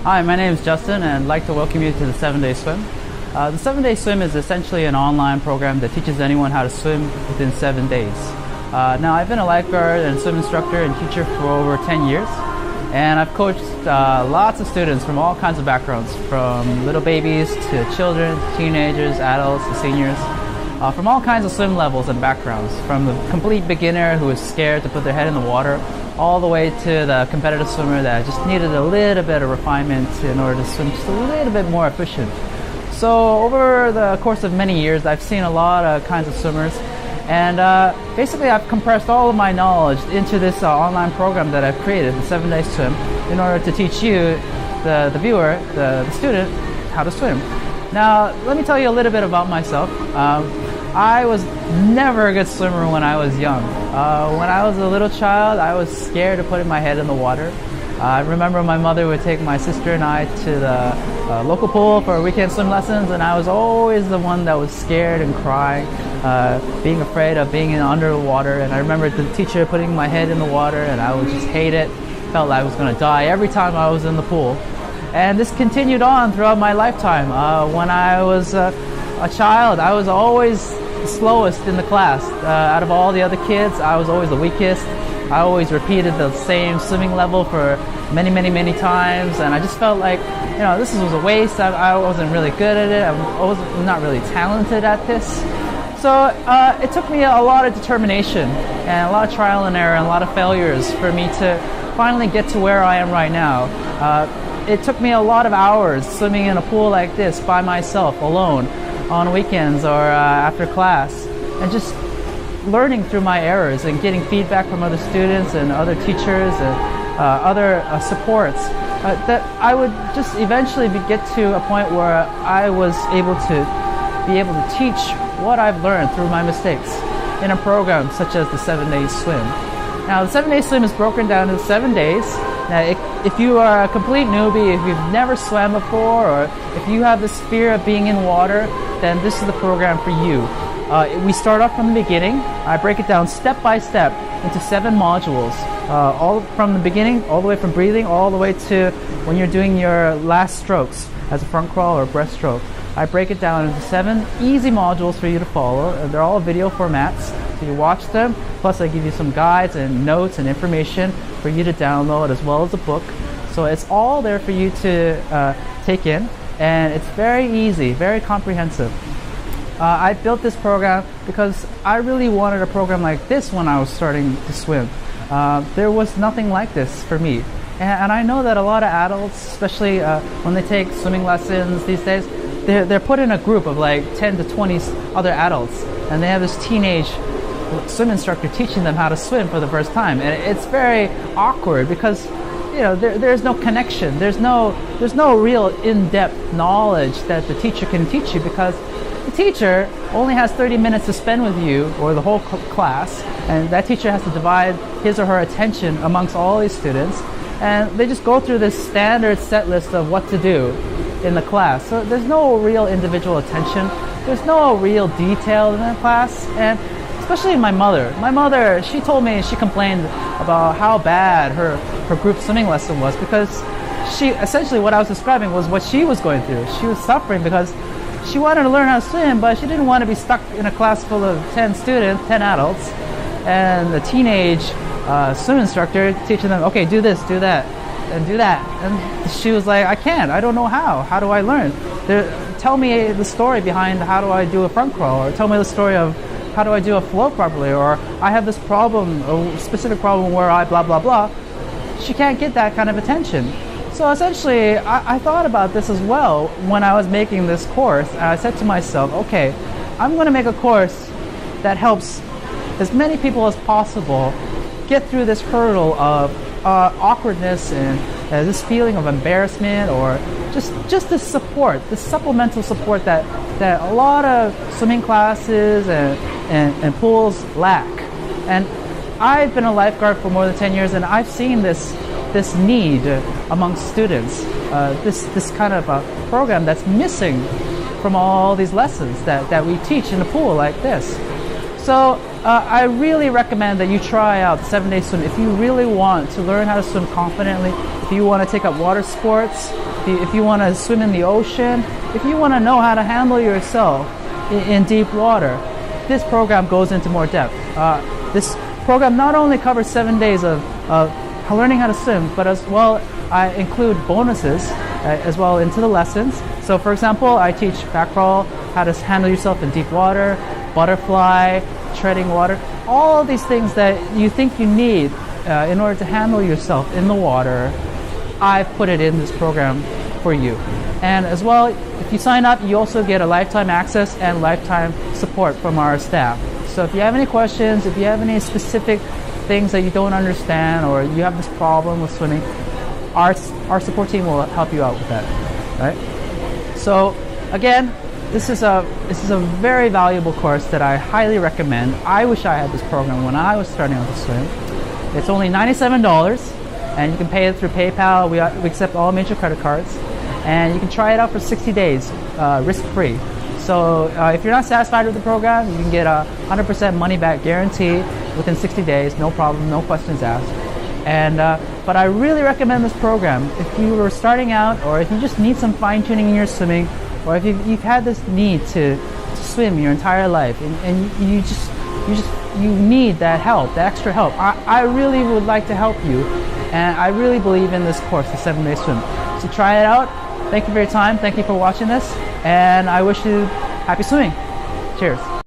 Hi, my name is Justin, and I'd like to welcome you to the 7-Day Swim. The 7-Day Swim is essentially an online program that teaches anyone how to swim within 7 days. Now, I've been a lifeguard and swim instructor and teacher for over 10 years, and I've coached lots of students from all kinds of backgrounds, from little babies to children, to teenagers, adults, to seniors, from all kinds of swim levels and backgrounds, from the complete beginner who is scared to put their head in the water, all the way to the competitive swimmer that just needed a little bit of refinement in order to swim just a little bit more efficient. So over the course of many years, I've seen a lot of kinds of swimmers, and basically I've compressed all of my knowledge into this online program that I've created, the 7-Day Swim, in order to teach you, the viewer, the student, how to swim. Now, let me tell you a little bit about myself. I was never a good swimmer when I was young. When I was a little child, I was scared of putting my head in the water. I remember my mother would take my sister and I to the local pool for weekend swim lessons, and I was always the one that was scared and crying, being afraid of being under the water. And I remember the teacher putting my head in the water, and I would just hate it. Felt like I was going to die every time I was in the pool. And this continued on throughout my lifetime. When I was a child, I was always the slowest in the class. Out of all the other kids, I was always the weakest. I always repeated the same swimming level for many times, and I just felt like, this was a waste. I wasn't really good at it. I was not really talented at this. So it took me a lot of determination and a lot of trial and error and a lot of failures for me to finally get to where I am right now. It took me a lot of hours swimming in a pool like this by myself, alone, on weekends or after class, and just learning through my errors and getting feedback from other students and other teachers and other supports, that I would just eventually get to a point where I was able to teach what I've learned through my mistakes in a program such as the 7-Day Swim. Now, the 7-Day Swim is broken down into 7 days. Now, if you are a complete newbie, if you've never swam before, or if you have this fear of being in water, then this is the program for you. We start off from the beginning. I break it down step by step into 7 modules, all from the beginning, all the way from breathing, all the way to when you're doing your last strokes as a front crawl or breaststroke. I break it down into 7 easy modules for you to follow. They're all video formats, so you watch them, plus I give you some guides and notes and information for you to download, as well as a book. So it's all there for you to take in, and it's very easy, very comprehensive. I built this program because I really wanted a program like this when I was starting to swim. There was nothing like this for me. And I know that a lot of adults, especially when they take swimming lessons these days, they're put in a group of like 10 to 20 other adults, and they have this teenage swim instructor teaching them how to swim for the first time. And it's very awkward because there's no connection. There's no real in-depth knowledge that the teacher can teach you, because the teacher only has 30 minutes to spend with you, or the whole class, and that teacher has to divide his or her attention amongst all these students, and they just go through this standard set list of what to do in the class. So there's no real individual attention. There's no real detail in the class, and especially my mother, she told me, she complained about how bad her group swimming lesson was, because she essentially, what I was describing was what she was going through. She was suffering because she wanted to learn how to swim, but she didn't want to be stuck in a class full of 10 students, 10 adults, and the teenage swim instructor teaching them, okay, do this, do that, and do that. And she was like, I don't know how. How do I learn? Tell me the story behind how do I do a front crawl, or tell me the story of how do I do a float properly, or I have this problem, a specific problem where I blah, blah, blah. She can't get that kind of attention. So essentially, I thought about this as well when I was making this course, and I said to myself, okay, I'm going to make a course that helps as many people as possible get through this hurdle of awkwardness and this feeling of embarrassment, or just this support, this supplemental support that a lot of swimming classes and pools lack. And I've been a lifeguard for more than 10 years, and I've seen this need amongst students, this kind of a program that's missing from all these lessons that we teach in the pool like this. So I really recommend that you try out the 7-Day Swim if you really want to learn how to swim confidently, if you want to take up water sports, if you want to swim in the ocean, if you want to know how to handle yourself in deep water, this program goes into more depth. This program not only covers 7 days of learning how to swim, but as well I include bonuses as well into the lessons. So for example, I teach back crawl, how to handle yourself in deep water, butterfly, treading water, all of these things that you think you need in order to handle yourself in the water. I've put it in this program for you. And as well, if you sign up, you also get a lifetime access and lifetime support from our staff. So if you have any questions, if you have any specific things that you don't understand, or you have this problem with swimming, our support team will help you out with that. Right? So again, this is a very valuable course that I highly recommend. I wish I had this program when I was starting out to swim. It's only $97, and you can pay it through PayPal. We accept all major credit cards, and you can try it out for 60 days, risk-free. So if you're not satisfied with the program, you can get a 100% money-back guarantee within 60 days, no problem, no questions asked. And but I really recommend this program if you were starting out, or if you just need some fine-tuning in your swimming, or if you've had this need to swim your entire life, and you need that help, that extra help. I really would like to help you, and I really believe in this course, the 7-Day Swim. So try it out. Thank you for your time. Thank you for watching this, and I wish you happy swimming. Cheers.